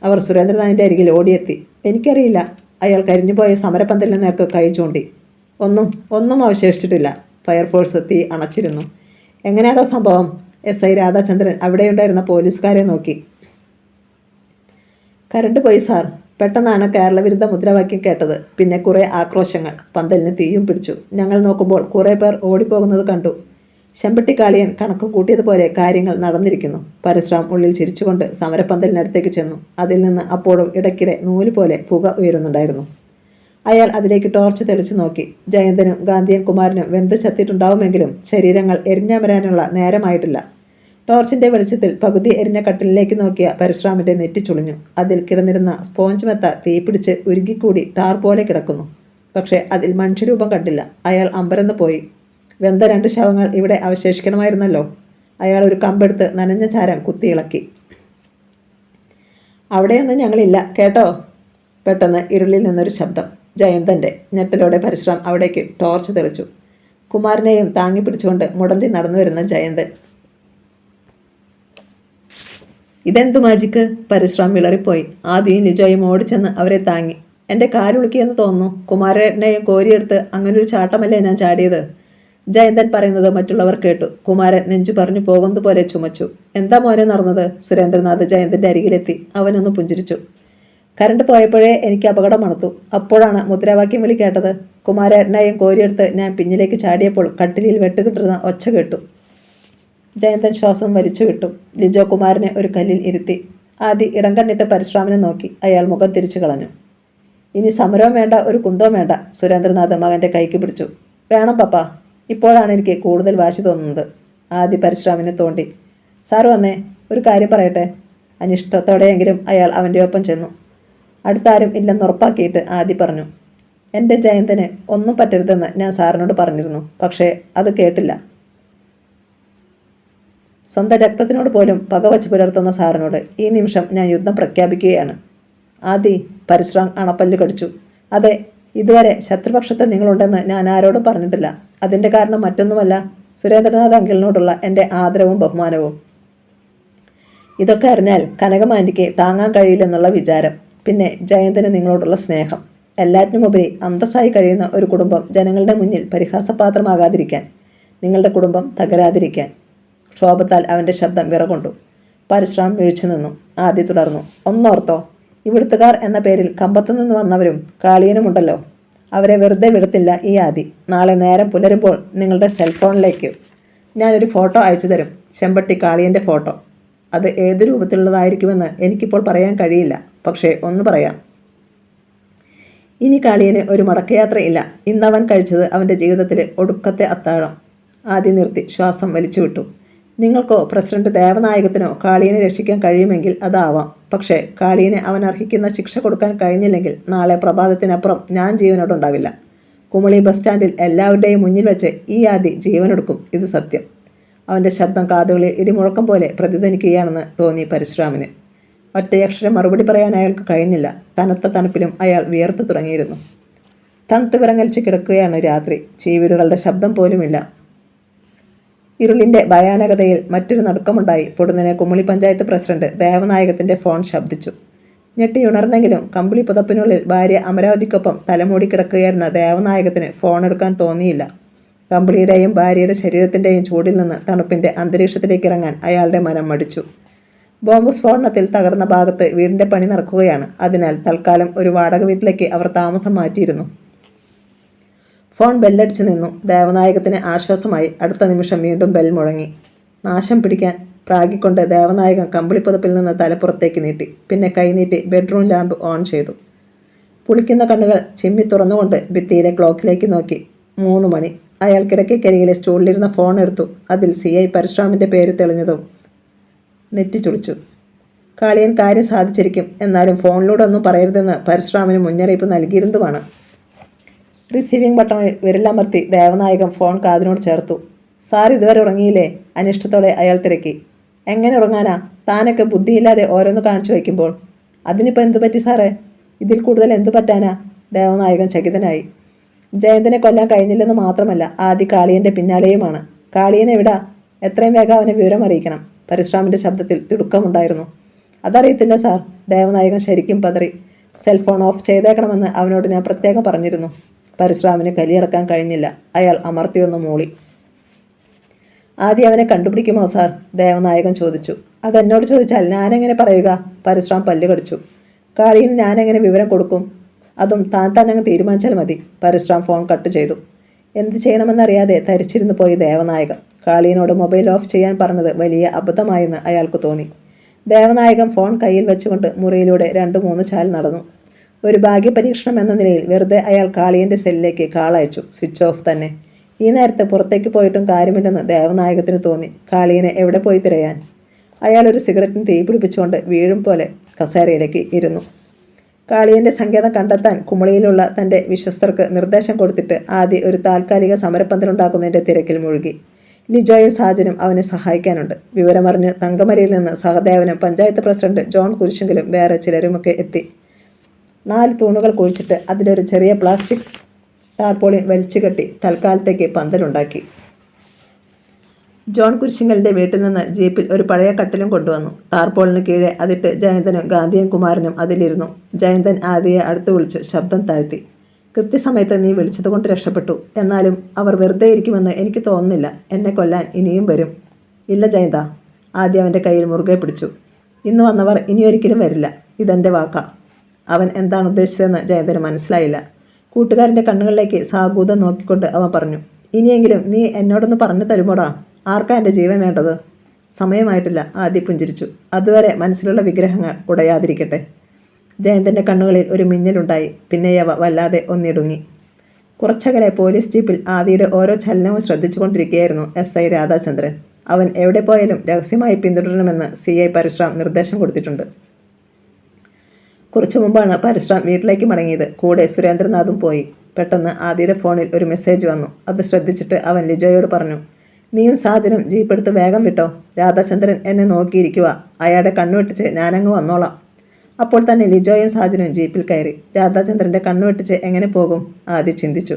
അവർ സുരേന്ദ്രനാഥിൻ്റെ അരികിൽ ഓടിയെത്തി. എനിക്കറിയില്ല. അയാൾ കരിഞ്ഞുപോയ സമരപ്പന്തലിന് നേർക്ക് കൈ ചൂണ്ടി. ഒന്നും അവശേഷിച്ചിട്ടില്ല. ഫയർഫോഴ്സ് തീ അണച്ചിരുന്നു. എങ്ങനെയാണോ സംഭവം? SI രാധാചന്ദ്രൻ അവിടെയുണ്ടായിരുന്ന പോലീസുകാരെ നോക്കി. കരണ്ട് പോയി സാർ. പെട്ടെന്നാണ് കേരളവിരുദ്ധ മുദ്രാവാക്യം കേട്ടത്. പിന്നെ കുറേ ആക്രോശങ്ങൾ. പന്തലിന് തീയും പിടിച്ചു. ഞങ്ങൾ നോക്കുമ്പോൾ കുറേ പേർ ഓടിപ്പോകുന്നത് കണ്ടു. ചെമ്പട്ടിക്കാളിയൻ കണക്ക് കൂട്ടിയതുപോലെ കാര്യങ്ങൾ നടന്നിരിക്കുന്നു. പരശുറാം ഉള്ളിൽ ചിരിച്ചുകൊണ്ട് സമരപ്പന്തലിനടുത്തേക്ക് ചെന്നു. അതിൽ നിന്ന് അപ്പോഴും ഇടയ്ക്കിടെ നൂല് പോലെ പുക ഉയരുന്നുണ്ടായിരുന്നു. അയാൾ അതിലേക്ക് ടോർച്ച് തെളിച്ചു നോക്കി. ജയന്തനും ഗാന്ധിയൻ കുമാരനും വെന്തു ചത്തിട്ടുണ്ടാവുമെങ്കിലും ശരീരങ്ങൾ എരിഞ്ഞമരാനുള്ള നേരമായിട്ടില്ല. ടോർച്ചിൻ്റെ വെളിച്ചത്തിൽ പകുതി എരിഞ്ഞ കട്ടിലിലേക്ക് നോക്കിയ പരശുറാമിൻ്റെ നെറ്റി ചുളിഞ്ഞു. അതിൽ കിടന്നിരുന്ന സ്പോഞ്ച് മെത്ത തീപിടിച്ച് ഉരുകിക്കൂടി ടാർ പോലെ കിടക്കുന്നു. പക്ഷേ അതിൽ മനുഷ്യരൂപം കണ്ടില്ല. അയാൾ അമ്പരന്ന് പോയി. വെന്ത 2 ശവങ്ങൾ ഇവിടെ അവശേഷിക്കണമായിരുന്നല്ലോ. അയാൾ ഒരു കമ്പെടുത്ത് നനഞ്ഞ ചാരം കുത്തിയിളക്കി. അവിടെയൊന്നും ഞങ്ങളില്ല കേട്ടോ. പെട്ടെന്ന് ഇരുളിൽ നിന്നൊരു ശബ്ദം. ജയന്തൻ്റെ. ഞെട്ടലോടെ പരശുറാം അവിടേക്ക് ടോർച്ച് തെളിച്ചു. കുമാരനെയും താങ്ങി പിടിച്ചുകൊണ്ട് മുടന്തി നടന്നു വരുന്ന ജയന്തൻ. ഇതെന്തു മാജിക്ക്? പരശുറാം വിളറിപ്പോയി. ആദിയും ലിജോയും ഓടിച്ചെന്ന് അവരെ താങ്ങി. എൻ്റെ കാലുളുക്കിയെന്ന് തോന്നുന്നു. കുമാരനെയും കോരിയെടുത്ത് അങ്ങനൊരു ചാട്ടമല്ലേ ഞാൻ ചാടിയത്? ജയന്തൻ പറയുന്നത് മറ്റുള്ളവർ കേട്ടു. കുമാരൻ നെഞ്ചു പറഞ്ഞു പോകുന്നതുപോലെ ചുമച്ചു. എന്താ മോനെ നടന്നത്? സുരേന്ദ്രനാഥ് ജയന്തൻ്റെ അരികിലെത്തി. അവനൊന്ന് പുഞ്ചിരിച്ചു. കരണ്ട് പോയപ്പോഴേ എനിക്ക് അപകടം മണത്തു. അപ്പോഴാണ് മുദ്രാവാക്യം വിളി കേട്ടത്. കുമാരനെയും കോരിയെടുത്ത് ഞാൻ പിന്നിലേക്ക് ചാടിയപ്പോൾ കട്ടിലിൽ വെട്ടുകിട്ടുന്ന ഒച്ച കേട്ടു. ജയന്തൻ ശ്വാസം വലിച്ചു വിട്ടു. ലിജോ കുമാരനെ ഒരു കല്ലിൽ ഇരുത്തി. ആദി ഇടം കണ്ണിട്ട് പരശുറാമിനെ നോക്കി. അയാൾ മുഖം തിരിച്ചു കളഞ്ഞു. ഇനി സമരവും വേണ്ട, ഒരു കുന്തവും വേണ്ട. സുരേന്ദ്രനാഥ് മകൻ്റെ കൈക്ക് പിടിച്ചു. വേണം പപ്പ. ഇപ്പോഴാണ് എനിക്ക് കൂടുതൽ വാശി തോന്നുന്നത്. ആദി പരശുറാമിനെ തോണ്ടി. സാർ വന്നേ, ഒരു കാര്യം പറയട്ടെ. അനിഷ്ടത്തോടെയെങ്കിലും അയാൾ അവൻ്റെ ഒപ്പം ചെന്നു. അടുത്താരും ഇല്ലെന്നുറപ്പാക്കിയിട്ട് ആദി പറഞ്ഞു. എൻ്റെ ജയന്തന് ഒന്നും പറ്റരുതെന്ന് ഞാൻ സാറിനോട് പറഞ്ഞിരുന്നു. പക്ഷേ അത് കേട്ടില്ല. സ്വന്തം രക്തത്തിനോട് പോലും പകവച്ച് പുലർത്തുന്ന സാറിനോട് ഈ നിമിഷം ഞാൻ യുദ്ധം പ്രഖ്യാപിക്കുകയാണ്. ആദി. പരശുറാം അണപ്പല്ല് കടിച്ചു. അതെ, ഇതുവരെ ശത്രുപക്ഷത്ത് നിങ്ങളുണ്ടെന്ന് ഞാൻ ആരോടും പറഞ്ഞിട്ടില്ല. അതിൻ്റെ കാരണം മറ്റൊന്നുമല്ല, സുരേന്ദ്രനാഥ് അങ്കിളിനോടുള്ള എൻ്റെ ആദരവും ബഹുമാനവും. ഇതൊക്കെ അറിഞ്ഞാൽ കനകമാൻറ്റിക്ക് താങ്ങാൻ കഴിയില്ലെന്നുള്ള വിചാരം. പിന്നെ ജയന്തന് നിങ്ങളോടുള്ള സ്നേഹം. എല്ലാറ്റിനുമുപരി അന്തസ്സായി കഴിയുന്ന ഒരു കുടുംബം ജനങ്ങളുടെ മുന്നിൽ പരിഹാസപാത്രമാകാതിരിക്കാൻ, നിങ്ങളുടെ കുടുംബം തകരാതിരിക്കാൻ. ക്ഷോഭത്താൽ അവൻ്റെ ശബ്ദം വിറകൊണ്ടു. പരശുറാം വീഴ്ച നിന്നു. ആദി തുടർന്നു. ഒന്നോർത്തോ, ഇവിടുത്തുകാർ എന്ന പേരിൽ കമ്പത്തുനിന്ന് വന്നവരും കാളിയനുമുണ്ടല്ലോ. അവരെ വെറുതെ വിടത്തില്ല ഈ ആദി. നാളെ നേരം പുലരുമ്പോൾ നിങ്ങളുടെ സെൽഫോണിലേക്ക് ഞാനൊരു ഫോട്ടോ അയച്ചു തരും. ചെമ്പട്ടി കാളിയൻ്റെ ഫോട്ടോ. അത് ഏത് രൂപത്തിലുള്ളതായിരിക്കുമെന്ന് എനിക്കിപ്പോൾ പറയാൻ കഴിയില്ല. പക്ഷേ ഒന്ന് പറയാം. ഇനി കാളിയന് ഒരു മടക്കയാത്രയില്ല. ഇന്നവൻ കഴിച്ചത് അവൻ്റെ ജീവിതത്തിലെ ഒടുക്കത്തെ അത്താഴം. ആദ്യം നിർത്തി ശ്വാസം വലിച്ചു വിട്ടു. നിങ്ങൾക്കോ പ്രസിഡന്റ് ദേവനായകത്തിനോ കാളിയനെ രക്ഷിക്കാൻ കഴിയുമെങ്കിൽ അതാവാം. പക്ഷേ കാളിയനെ അവൻ അർഹിക്കുന്ന ശിക്ഷ കൊടുക്കാൻ കഴിഞ്ഞില്ലെങ്കിൽ നാളെ പ്രഭാതത്തിനപ്പുറം ഞാൻ ജീവനോടുണ്ടാവില്ല. കുമളി ബസ് സ്റ്റാൻഡിൽ എല്ലാവരുടെയും മുന്നിൽ വെച്ച് ഈ ആദി ജീവനെടുക്കും. ഇത് സത്യം. അവൻ്റെ ശബ്ദം കാതുകളിൽ ഇടിമുഴക്കം പോലെ പ്രതിധ്വനിക്കുകയാണെന്ന് തോന്നി പരശുറാമിന്. ഒറ്റയക്ഷരം മറുപടി പറയാൻ അയാൾക്ക് കഴിഞ്ഞില്ല. കനത്ത തണുപ്പിലും അയാൾ വിയർത്തു തുടങ്ങിയിരുന്നു. തണുത്ത് വിറങ്ങലിച്ച് കിടക്കുകയാണ് രാത്രി. ചീവീടുകളുടെ ശബ്ദം പോലുമില്ല. ഇരുളിൻ്റെ ഭയാനകതയിൽ മറ്റൊരു നടുക്കമുണ്ടായി. പൊടുന്നനെ കുമളി പഞ്ചായത്ത് പ്രസിഡന്റ് ദേവനായകത്തിൻ്റെ ഫോൺ ശബ്ദിച്ചു. ഞെട്ടിയുണർന്നെങ്കിലും കമ്പിളി പുതപ്പിനുള്ളിൽ ഭാര്യ അമരാവതിക്കൊപ്പം തലമൂടി കിടക്കുകയായിരുന്ന ദേവനായകത്തിന് ഫോണെടുക്കാൻ തോന്നിയില്ല. കമ്പിളിയുടെയും ഭാര്യയുടെ ശരീരത്തിൻ്റെയും ചൂടിൽ നിന്ന് തണുപ്പിൻ്റെ അന്തരീക്ഷത്തിലേക്ക് ഇറങ്ങാൻ അയാളുടെ മനം മടിച്ചു. ബോംബ് സ്ഫോടനത്തിൽ തകർന്ന ഭാഗത്ത് വീടിൻ്റെ പണി നടക്കുകയാണ്. അതിനാൽ തൽക്കാലം ഒരു വാടക വീട്ടിലേക്ക് അവർ താമസം മാറ്റിയിരുന്നു. ഫോൺ ബെല്ലടിച്ചു നിന്നു. ദേവനായകത്തിന് ആശ്വാസമായി. അടുത്ത നിമിഷം വീണ്ടും ബെൽ മുഴങ്ങി. നാശം പിടിക്കാൻ പ്രാഗിക്കൊണ്ട് ദേവനായകൻ കമ്പിളിപ്പുതപ്പിൽ നിന്ന് തലപ്പുറത്തേക്ക് നീട്ടി. പിന്നെ കൈനീട്ടി ബെഡ്റൂം ലാമ്പ് ഓൺ ചെയ്തു. പുളിക്കുന്ന കണ്ണുകൾ ചിമ്മി തുറന്നുകൊണ്ട് ഭിത്തിയിലെ ക്ലോക്കിലേക്ക് നോക്കി. 3 മണി. അയാൾ കിടക്കക്കരികിലെ സ്റ്റൂളിലിരുന്ന ഫോൺ എടുത്തു. അതിൽ CI പരശുറാമിൻ്റെ പേര് തെളിഞ്ഞതും നെറ്റിച്ചുളിച്ചു. കാളിയൻ കാര്യം സാധിച്ചിരിക്കും. എന്നാലും ഫോണിലൂടെ ഒന്നും പറയരുതെന്ന് പരശുറാമിന് മുന്നറിയിപ്പ് നൽകിയിരുന്നതുമാണ്. റിസീവിംഗ് ബട്ടണിൽ വിരലമർത്തി ദേവനായകൻ ഫോൺ കാതിനോട് ചേർത്തു. സാർ ഇതുവരെ ഉറങ്ങിയില്ലേ? അനിഷ്ടത്തോടെ അയാൾ തിരക്കി. എങ്ങനെ ഉറങ്ങാനാ? താനൊക്കെ ബുദ്ധിയില്ലാതെ ഓരോന്ന് കാണിച്ചു വയ്ക്കുമ്പോൾ. അതിനിപ്പോൾ എന്തു പറ്റി സാറേ? ഇതിൽ കൂടുതൽ എന്തു പറ്റാനാ? ദേവനായകൻ ചകിതനായി. ജയന്തനെ കൊല്ലാൻ കഴിഞ്ഞില്ലെന്ന് മാത്രമല്ല, ആദ്യ കാളിയൻ്റെ പിന്നാലെയുമാണ്. കാളിയൻ എവിടാ? എത്രയും വേഗം അവനെ വിവരം അറിയിക്കണം. പരശുറാമിൻ്റെ ശബ്ദത്തിൽ തിടുക്കമുണ്ടായിരുന്നു. അതറിയത്തില്ല സാർ. ദേവനായകൻ ശരിക്കും പതറി. സെൽഫോൺ ഓഫ് ചെയ്തേക്കണമെന്ന് അവനോട് ഞാൻ പ്രത്യേകം പറഞ്ഞിരുന്നു. പരശുറാമിന് കലിയടക്കാൻ കഴിഞ്ഞില്ല. അയാൾ അമർത്തിയൊന്ന് മൂളി. ആദ്യം അവനെ കണ്ടുപിടിക്കുമോ സാർ? ദേവനായകൻ ചോദിച്ചു. അതെന്നോട് ചോദിച്ചാൽ ഞാനെങ്ങനെ പറയുക? പരശുറാം പല്ല് കടിച്ചു. കാളിയന് ഞാനെങ്ങനെ വിവരം കൊടുക്കും? അതും താൻ തന്നെ അങ്ങ് തീരുമാനിച്ചാൽ മതി. പരശുറാം ഫോൺ കട്ട് ചെയ്തു. എന്ത് ചെയ്യണമെന്നറിയാതെ തരിച്ചിരുന്നു പോയി ദേവനായകൻ. കാളിയനോട് മൊബൈൽ ഓഫ് ചെയ്യാൻ പറഞ്ഞത് വലിയ അബദ്ധമായെന്ന് അയാൾക്ക് തോന്നി. ദേവനായകൻ ഫോൺ കയ്യിൽ വെച്ചുകൊണ്ട് മുറിയിലൂടെ 2-3 ചാൽ നടന്നു. ഒരു ഭാഗ്യപരീക്ഷണം എന്ന നിലയിൽ വെറുതെ അയാൾ കാളിയൻ്റെ സെല്ലിലേക്ക് കാളയച്ചു. സ്വിച്ച് ഓഫ് തന്നെ. ഈ നേരത്തെ പുറത്തേക്ക് പോയിട്ടും കാര്യമില്ലെന്ന് ദേവനായകത്തിന് തോന്നി. കാളിയനെ എവിടെ പോയി തിരയാൻ? അയാൾ ഒരു സിഗരറ്റിന് തീ പിടിപ്പിച്ചുകൊണ്ട് വീഴും പോലെ കസേരയിലേക്ക് ഇരുന്നു. കാളിയൻ്റെ സങ്കേതം കണ്ടെത്താൻ കുമളിയിലുള്ള തൻ്റെ വിശ്വസ്തർക്ക് നിർദ്ദേശം കൊടുത്തിട്ട് ആദ്യം ഒരു താൽക്കാലിക സമരപ്പന്തലുണ്ടാക്കുന്നതിൻ്റെ തിരക്കിൽ മുഴുകി. ലിജോയും സാജനും അവനെ സഹായിക്കാനുണ്ട്. വിവരമറിഞ്ഞ് തങ്കമരിയിൽ നിന്ന് സഹദേവനും പഞ്ചായത്ത് പ്രസിഡന്റ് ജോൺ കുരിശെങ്കിലും വേറെ ചിലരുമൊക്കെ എത്തി. 4 തൂണുകൾ കുഴിച്ചിട്ട് അതിലൊരു ചെറിയ പ്ലാസ്റ്റിക് ടാർപോളിൻ വലിച്ചു കെട്ടി തൽക്കാലത്തേക്ക് പന്തലുണ്ടാക്കി. ജോൺ കുരിശിങ്കലിൻ്റെ വീട്ടിൽ നിന്ന് ജീപ്പിൽ ഒരു പഴയ കട്ടിലും കൊണ്ടുവന്നു. ടാർപോളിന് കീഴെ അതിട്ട് ജയന്തനും ഗാന്ധിയും കുമാരനും അതിലിരുന്നു. ജയന്തൻ ആദിയെ അടുത്ത് വിളിച്ച് ശബ്ദം താഴ്ത്തി. കൃത്യസമയത്ത് നീ വിളിച്ചതുകൊണ്ട് രക്ഷപ്പെട്ടു. എന്നാലും അവർ വെറുതെ ഇരിക്കുമെന്ന് എനിക്ക് തോന്നുന്നില്ല. എന്നെ കൊല്ലാൻ ഇനിയും വരും. ഇല്ല ജയന്ത. ആദ്യം അവൻ്റെ കയ്യിൽ മുറുകെ പിടിച്ചു. ഇന്ന് വന്നവർ ഇനിയൊരിക്കലും വരില്ല. ഇതെൻ്റെ വാക്കാ. അവൻ എന്താണ് ഉദ്ദേശിച്ചതെന്ന് ജയന്തന് മനസ്സിലായില്ല. കൂട്ടുകാരൻ്റെ കണ്ണുകളിലേക്ക് സാഗൂതം നോക്കിക്കൊണ്ട് അവൻ പറഞ്ഞു. ഇനിയെങ്കിലും നീ എന്നോടൊന്ന് പറഞ്ഞു തരുമോടാ? ആർക്കാ എൻ്റെ ജീവൻ വേണ്ടത്? സമയമായിട്ടില്ല. ആദ്യം പുഞ്ചിരിച്ചു. അതുവരെ മനസ്സിലുള്ള വിഗ്രഹങ്ങൾ ഉടയാതിരിക്കട്ടെ. ജയന്തൻ്റെ കണ്ണുകളിൽ ഒരു മിന്നലുണ്ടായി. പിന്നെയവ വല്ലാതെ ഒന്നിടുങ്ങി. കുറച്ചകലെ പോലീസ് ജീപ്പിൽ ആദിയുടെ ഓരോ ചലനവും ശ്രദ്ധിച്ചു കൊണ്ടിരിക്കുകയായിരുന്നു SI രാധാചന്ദ്രൻ. അവൻ എവിടെ പോയാലും രഹസ്യമായി പിന്തുടരണമെന്ന് CI പരശുറാം നിർദ്ദേശം കൊടുത്തിട്ടുണ്ട്. കുറച്ചു മുമ്പാണ് പരശുറാം വീട്ടിലേക്ക് മടങ്ങിയത്. കൂടെ സുരേന്ദ്രനാഥും പോയി. പെട്ടെന്ന് ആദിയുടെ ഫോണിൽ ഒരു മെസ്സേജ് വന്നു. അത് ശ്രദ്ധിച്ചിട്ട് അവൻ ലിജോയോട് പറഞ്ഞു. നീയും സാജനും ജീപ്പെടുത്ത് വേഗം വിട്ടോ. രാധാചന്ദ്രൻ എന്നെ നോക്കിയിരിക്കുക. അയാളുടെ കണ്ണുവെട്ടിച്ച് ഞാനങ്ങ് വന്നോളാം. അപ്പോൾ തന്നെ ലിജോയും സാജനും ജീപ്പിൽ കയറി. രാധാചന്ദ്രൻ്റെ കണ്ണുവെട്ടിച്ച് എങ്ങനെ പോകും? ആദ്യം ചിന്തിച്ചു.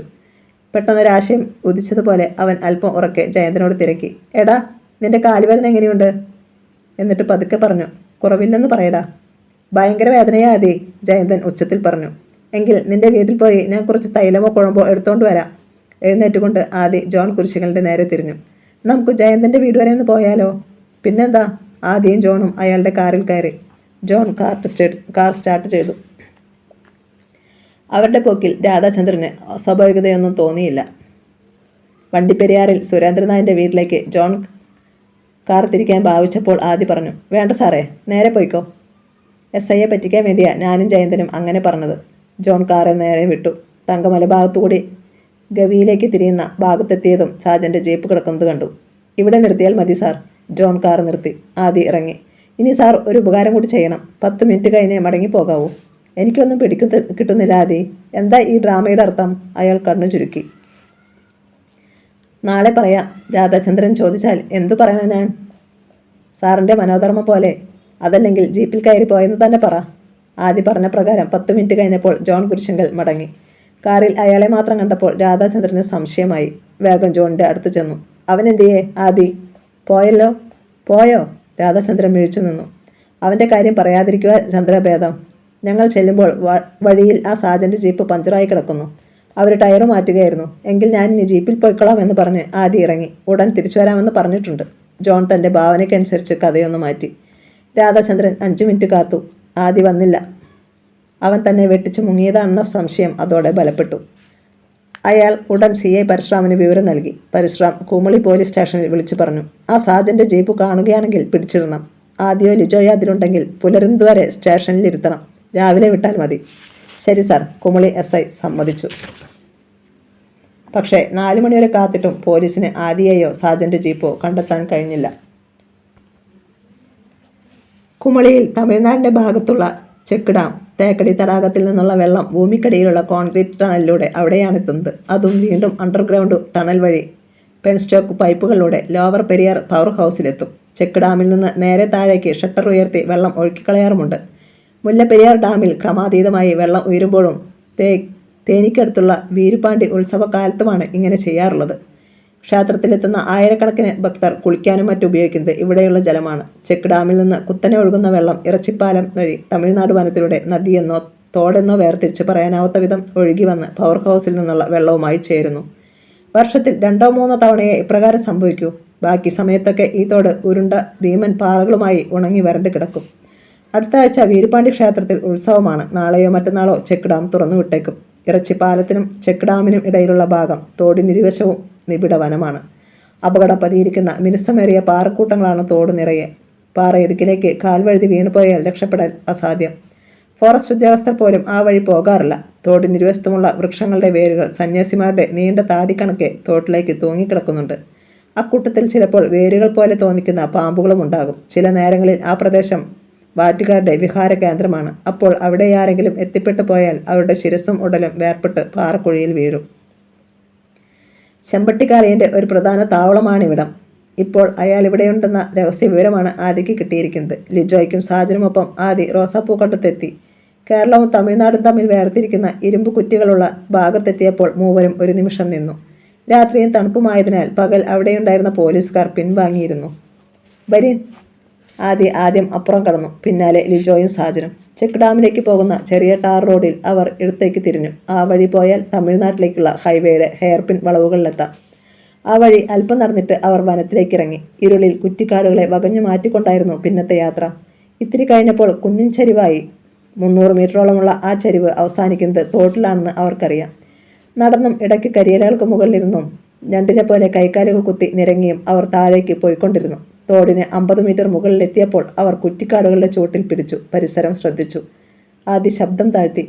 പെട്ടെന്നൊരാശയം ഉദിച്ചതുപോലെ അവൻ അല്പം ഉറക്കെ ജയന്തനോട് തിരക്കി. എടാ, നിന്റെ കാലുവേദന എങ്ങനെയുണ്ട്? എന്നിട്ട് പതുക്കെ പറഞ്ഞു. കുറവില്ലെന്ന് പറയടാ. ഭയങ്കര വേദനയാ ആദി, ജയന്തൻ ഉച്ചത്തിൽ പറഞ്ഞു. എങ്കിൽ നിന്റെ വീട്ടിൽ പോയി ഞാൻ കുറച്ച് തൈലമോ കുഴമ്പോ എടുത്തോണ്ട് വരാം. എഴുന്നേറ്റുകൊണ്ട് ആദി ജോൺ കുരിശികളുടെ നേരെ തിരിഞ്ഞു. നമുക്ക് ജയന്തൻ്റെ വീട് വരെ ഒന്ന് പോയാലോ? പിന്നെന്താ? ആദിയും ജോണും അയാളുടെ കാറിൽ കയറി. ജോൺ കാർ സ്റ്റാർട്ട് ചെയ്തു. അവരുടെ പോക്കിൽ രാധാചന്ദ്രന് അസ്വാഭാവികതയൊന്നും തോന്നിയില്ല. വണ്ടിപ്പെരിയാറിൽ സുരേന്ദ്രനാഥിൻ്റെ വീട്ടിലേക്ക് ജോൺ കാർ തിരിക്കാൻ ഭാവിച്ചപ്പോൾ ആദി പറഞ്ഞു. വേണ്ട സാറേ, നേരെ പോയിക്കോ. SIയെ പറ്റിക്കാൻ വേണ്ടിയാ ഞാനും ജയന്തനും അങ്ങനെ പറഞ്ഞത്. ജോൺ കാറെ നേരെ വിട്ടു. തങ്കമല ഭാഗത്തുകൂടി ഗവിയിലേക്ക് തിരിയുന്ന ഭാഗത്തെത്തിയതും സാജൻ്റെ ജീപ്പ് കിടക്കുന്നത് കണ്ടു. ഇവിടെ നിർത്തിയാൽ മതി സാർ. ജോൺ കാർ നിർത്തി. ആദി ഇറങ്ങി. ഇനി സാർ ഒരു ഉപകാരം കൂടി ചെയ്യണം. 10 മിനിറ്റ് കഴിഞ്ഞേ മടങ്ങി പോകാവൂ. എനിക്കൊന്നും കിട്ടുന്നില്ല ആദി. എന്താ ഈ ഡ്രാമയുടെ അർത്ഥം? അയാൾ കണ്ണു ചുരുക്കി. നാളെ പറയാം. രാധാചന്ദ്രൻ ചോദിച്ചാൽ എന്തു പറയണം ഞാൻ? സാറിൻ്റെ മനോധർമ്മം പോലെ. അതല്ലെങ്കിൽ ജീപ്പിൽ കയറി പോയെന്ന് തന്നെ പറ. ആദി പറഞ്ഞ പ്രകാരം 10 മിനിറ്റ് കഴിഞ്ഞപ്പോൾ ജോൺ കുരിശങ്കൽ മടങ്ങി. കാറിൽ അയാളെ മാത്രം കണ്ടപ്പോൾ രാധാചന്ദ്രന് സംശയമായി. വേഗം ജോണിൻ്റെ അടുത്ത് ചെന്നു. അവനെന്തിയേ? ആദി. പോയല്ലോ. പോയോ? രാധാചന്ദ്രൻ വീഴ്ച നിന്നു. അവൻ്റെ കാര്യം പറയാതിരിക്കുക ചന്ദ്രഭേദം. ഞങ്ങൾ ചെല്ലുമ്പോൾ വഴിയിൽ ആ സാജൻ്റെ ജീപ്പ് പഞ്ചറായി കിടക്കുന്നു. അവർ ടയർ മാറ്റുകയായിരുന്നു. എങ്കിൽ ഞാൻ ഇനി ജീപ്പിൽ പോയിക്കൊള്ളാം എന്ന് പറഞ്ഞ് ആദി ഇറങ്ങി. ഉടൻ തിരിച്ചു വരാമെന്ന് പറഞ്ഞിട്ടുണ്ട്. ജോൺ തൻ്റെ ഭാവനയ്ക്കനുസരിച്ച് കഥയൊന്ന് മാറ്റി. രാധാചന്ദ്രൻ 5 മിനിറ്റ് കാത്തു. ആദി വന്നില്ല. അവൻ തന്നെ വെട്ടിച്ചു മുങ്ങിയതാണെന്ന സംശയം അതോടെ ബലപ്പെട്ടു. അയാൾ ഉടൻ CI പരശുറാമിന് വിവരം നൽകി. പരശുറാം കുമളി പോലീസ് സ്റ്റേഷനിൽ വിളിച്ചു പറഞ്ഞു, ആ സാജൻ്റെ ജീപ്പ് കാണുകയാണെങ്കിൽ പിടിച്ചിടണം. ആദ്യമോ ലിജോയോ അതിലുണ്ടെങ്കിൽ പുലരുന്നതുവരെ സ്റ്റേഷനിൽ ഇരുത്തണം. രാവിലെ വിട്ടാൽ മതി. ശരി സാർ, കുമളി SI സമ്മതിച്ചു. പക്ഷേ 4 മണിവരെ കാത്തിട്ടും പോലീസിന് ആദിയെയോ സാജൻ്റെ ജീപ്പോ കണ്ടെത്താൻ കഴിഞ്ഞില്ല. കുമളിയിൽ തമിഴ്നാടിൻ്റെ ഭാഗത്തുള്ള ചെക്ക് ഡാം തേക്കടി തടാകത്തിൽ നിന്നുള്ള വെള്ളം ഭൂമിക്കടിയിലുള്ള കോൺക്രീറ്റ് ടണലിലൂടെ അവിടെയാണ് എത്തുന്നത്. അതും വീണ്ടും അണ്ടർഗ്രൗണ്ട് ടണൽ വഴി പെൻസ്റ്റോക്ക് പൈപ്പുകളിലൂടെ ലോവർ പെരിയാർ പവർ ഹൗസിലെത്തും. ചെക്ക് ഡാമിൽ നിന്ന് നേരെ താഴേക്ക് ഷട്ടർ ഉയർത്തി വെള്ളം ഒഴുക്കിക്കളയാറുമുണ്ട്. മുല്ലപ്പെരിയാർ ഡാമിൽ ക്രമാതീതമായി വെള്ളം ഉയരുമ്പോഴും തേനിക്കടുത്തുള്ള വീരുപാണ്ടി ഉത്സവകാലത്തുമാണ് ഇങ്ങനെ ചെയ്യാറുള്ളത്. ക്ഷേത്രത്തിലെത്തുന്ന ആയിരക്കണക്കിന് ഭക്തർ കുളിക്കാനും മറ്റും ഉപയോഗിക്കുന്നത് ഇവിടെയുള്ള ജലമാണ്. ചെക്ക് ഡാമിൽ നിന്ന് കുത്തനെ ഒഴുകുന്ന വെള്ളം ഇറച്ചിപ്പാലം വഴി തമിഴ്നാട് വനത്തിലൂടെ നദിയെന്നോ തോടെന്നോ വേർതിരിച്ച് പറയാനാവാത്ത വിധം ഒഴുകി വന്ന് പവർ ഹൗസിൽ നിന്നുള്ള വെള്ളവുമായി ചേരുന്നു. വർഷത്തിൽ 2-3 തവണയേ ഇപ്രകാരം സംഭവിക്കൂ. ബാക്കി സമയത്തൊക്കെ ഈ തോട് ഉരുണ്ട ഭീമൻ പാറകളുമായി ഉണങ്ങി വരണ്ട് കിടക്കും. അടുത്ത ആഴ്ച വീരുപാണ്ടി ക്ഷേത്രത്തിൽ ഉത്സവമാണ്. നാളെയോ മറ്റന്നാളോ ചെക്ക് ഡാം തുറന്നു വിട്ടേക്കും. ഇറച്ചിപ്പാലത്തിനും ചെക്ക് ഡാമിനും ഇടയിലുള്ള ഭാഗം തോടിനിരുവശവും നിബിഡ വനമാണ്. അപകടം പതിയിരിക്കുന്ന മിനുസമേറിയ പാറക്കൂട്ടങ്ങളാണ് തോട് നിറയെ. പാറയിടുക്കിലേക്ക് കാൽവഴുതി വീണുപോയാൽ രക്ഷപ്പെടാൻ അസാധ്യം. ഫോറസ്റ്റ് ഉദ്യോഗസ്ഥർ പോലും ആ വഴി പോകാറില്ല. തോടിനിരുവശത്തുമുള്ള വൃക്ഷങ്ങളുടെ വേരുകൾ സന്യാസിമാരുടെ നീണ്ട താടിക്കണക്കെ തോട്ടിലേക്ക് തൂങ്ങിക്കിടക്കുന്നുണ്ട്. അക്കൂട്ടത്തിൽ ചിലപ്പോൾ വേരുകൾ പോലെ തോന്നിക്കുന്ന പാമ്പുകളും ഉണ്ടാകും. ചില നേരങ്ങളിൽ ആ പ്രദേശം വാറ്റുകാരുടെ വിഹാര കേന്ദ്രമാണ്. അപ്പോൾ അവിടെ ആരെങ്കിലും എത്തിപ്പെട്ടു പോയാൽ അവരുടെ ശിരസ്സും ഉടലും വേർപെട്ട് പാറക്കുഴിയിൽ വീഴും. ചെമ്പട്ടിക്കാളിയൻ്റെ ഒരു പ്രധാന താവളമാണിവിടം. ഇപ്പോൾ അയാൾ ഇവിടെയുണ്ടെന്ന രഹസ്യ വിവരമാണ് ആദിക്ക് കിട്ടിയിരിക്കുന്നത്. ലിജോയ്ക്കും സാജനുമൊപ്പം ആദി റോസാപ്പൂക്കട്ടത്തെത്തി. കേരളവും തമിഴ്നാടും തമ്മിൽ വേർതിരിക്കുന്ന ഇരുമ്പ് കുറ്റികളുള്ള ഭാഗത്തെത്തിയപ്പോൾ മൂവരും ഒരു നിമിഷം നിന്നു. രാത്രിയും തണുപ്പുമായതിനാൽ പകൽ അവിടെയുണ്ടായിരുന്ന പോലീസുകാർ പിൻവാങ്ങിയിരുന്നു. ബരീൻ ആദ്യം അപ്പുറം കടന്നു. പിന്നാലെ ലിജോയും സാജനും. ചെക്ക് ഡാമിലേക്ക് പോകുന്ന ചെറിയ ടാർ റോഡിൽ അവർ ഇടത്തേക്ക് തിരിഞ്ഞു. ആ വഴി പോയാൽ തമിഴ്നാട്ടിലേക്കുള്ള ഹൈവേയുടെ ഹെയർപിൻ വളവുകളിലെത്താം. ആ വഴി അല്പം നടന്നിട്ട് അവർ വനത്തിലേക്ക് ഇറങ്ങി. ഇരുളിൽ കുറ്റിക്കാടുകളെ വകഞ്ഞു മാറ്റിക്കൊണ്ടായിരുന്നു പിന്നത്തെ യാത്ര. ഇത്തിരി കഴിഞ്ഞപ്പോൾ കുന്നിൻ ചരിവായി. 300 മീറ്ററോളമുള്ള ആ ചരിവ് അവസാനിക്കുന്നത് തോട്ടിലാണെന്ന് അവർക്കറിയാം. നടന്നും ഇടയ്ക്ക് കരിയലകൾക്ക് മുകളിലിരുന്നും ഞണ്ടിനെ പോലെ കൈക്കാലുകൾ കുത്തി നിരങ്ങിയും അവർ താഴേക്ക് പോയിക്കൊണ്ടിരുന്നു. തോടിന് 50 മീറ്റർ മുകളിലെത്തിയപ്പോൾ അവർ കുറ്റിക്കാടുകളുടെ ചുവട്ടിൽ പിടിച്ചു. പരിസരം ശ്രദ്ധിച്ചു. ആദ്യ ശബ്ദം താഴ്ത്തി.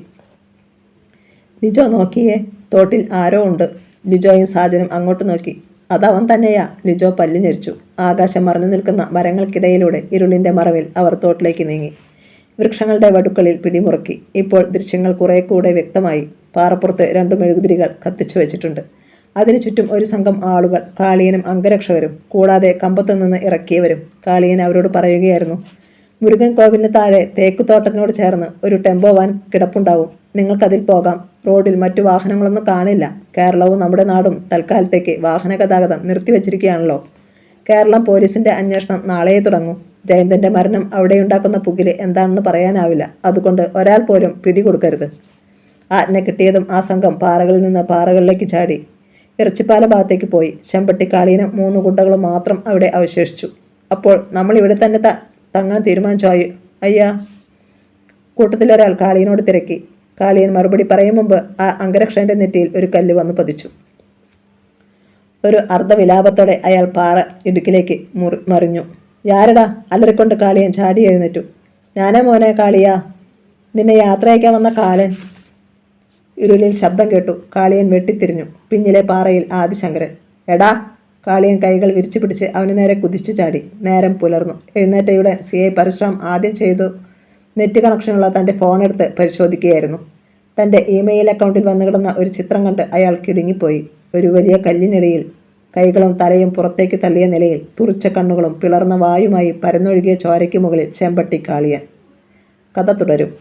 ലിജോ നോക്കിയേ, തോട്ടിൽ ആരോ ഉണ്ട്. ലിജോയും സാജനും അങ്ങോട്ട് നോക്കി. അതവൻ തന്നെയാ. ലിജോ പല്ല് ഞെരിച്ചു. ആകാശം മറഞ്ഞു നിൽക്കുന്ന മരങ്ങൾക്കിടയിലൂടെ ഇരുളിൻ്റെ മറവിൽ അവർ തോട്ടിലേക്ക് നീങ്ങി. വൃക്ഷങ്ങളുടെ വടുക്കളിൽ പിടിമുറുക്കി. ഇപ്പോൾ ദൃശ്യങ്ങൾ കുറെ കൂടെ വ്യക്തമായി. പാറപ്പുറത്ത് 2 മെഴുകുതിരികൾ കത്തിച്ചു വെച്ചിട്ടുണ്ട്. അതിനു ചുറ്റും ഒരു സംഘം ആളുകൾ, കാളിയനും അംഗരക്ഷകരും, കൂടാതെ കമ്പത്തു നിന്ന് ഇറക്കിയവരും. കാളിയൻ അവരോട് പറയുകയായിരുന്നു, മുരുകൻ കോവിലിന് താഴെ തേക്കുതോട്ടത്തിനോട് ചേർന്ന് ഒരു ടെമ്പോ വാൻ കിടപ്പുണ്ടാവും. നിങ്ങൾക്കതിൽ പോകാം. റോഡിൽ മറ്റു വാഹനങ്ങളൊന്നും കാണില്ല. കേരളവും നമ്മുടെ നാടും തൽക്കാലത്തേക്ക് വാഹന ഗതാഗതം നിർത്തിവെച്ചിരിക്കുകയാണല്ലോ. കേരളം പോലീസിൻ്റെ അന്വേഷണം നാളെയേ തുടങ്ങൂ. ജയന്തൻ്റെ മരണം അവിടെയുണ്ടാക്കുന്ന പുകില് എന്താണെന്ന് പറയാനാവില്ല. അതുകൊണ്ട് ഒരാൾ പോലും പിടികൊടുക്കരുത്. ആജ്ഞ കിട്ടിയതും ആ സംഘം പാറകളിൽ നിന്ന് പാറകളിലേക്ക് ചാടി ഇറച്ചിപ്പാല ഭാഗത്തേക്ക് പോയി. ചെമ്പട്ടിക്കാളിയനും 3 ഗുണ്ടകളും മാത്രം അവിടെ അവശേഷിച്ചു. അപ്പോൾ നമ്മൾ ഇവിടെ തന്നെ തങ്ങാൻ തീരുമാനിച്ചോ അയ്യാ? കൂട്ടത്തിലൊരാൾ കാളിയനോട് തിരക്കി. കാളിയൻ മറുപടി പറയും മുമ്പ് ആ അംഗരക്ഷകന്റെ നെറ്റിയിൽ ഒരു കല്ല് വന്ന് പതിച്ചു. ഒരു അർദ്ധവിലാപത്തോടെ അയാൾ പാറ ഇടുക്കിലേക്ക് മറിഞ്ഞു. യാരടാ? അലറിക്കൊണ്ട് കാളിയൻ ചാടി എഴുന്നേറ്റു. ഞാനേ മോനെ കാളിയാ, നിന്നെ യാത്രയക്കാൻ വന്ന കാലൻ. ഇരുളിൽ ശബ്ദം കേട്ടു. കാളിയൻ വെട്ടിത്തിരിഞ്ഞു. പിന്നിലെ പാറയിൽ ആദിശങ്കരൻ. എടാ! കാളിയൻ കൈകൾ വിരിച്ചു പിടിച്ച് അവന് നേരെ കുതിച്ചു ചാടി. നേരം പുലർന്നു. എഴുന്നേറ്റയുടൻ CI പരശുറാം ആദ്യം ചെയ്തു നെറ്റ് കണക്ഷനുള്ള തൻ്റെ ഫോണെടുത്ത് പരിശോധിക്കുകയായിരുന്നു. തൻ്റെ ഇമെയിൽ അക്കൗണ്ടിൽ വന്നു കിടന്ന ഒരു ചിത്രം കണ്ട് അയാൾ കിടുങ്ങിപ്പോയി. ഒരു വലിയ കല്ലിനിടയിൽ കൈകളും തലയും പുറത്തേക്ക് തള്ളിയ നിലയിൽ, തുറിച്ച കണ്ണുകളും പിളർന്ന വായുമായി പരന്നൊഴുകിയ ചോരയ്ക്ക് മുകളിൽ ചെമ്പട്ടി കാളിയൻ. കഥ തുടരും.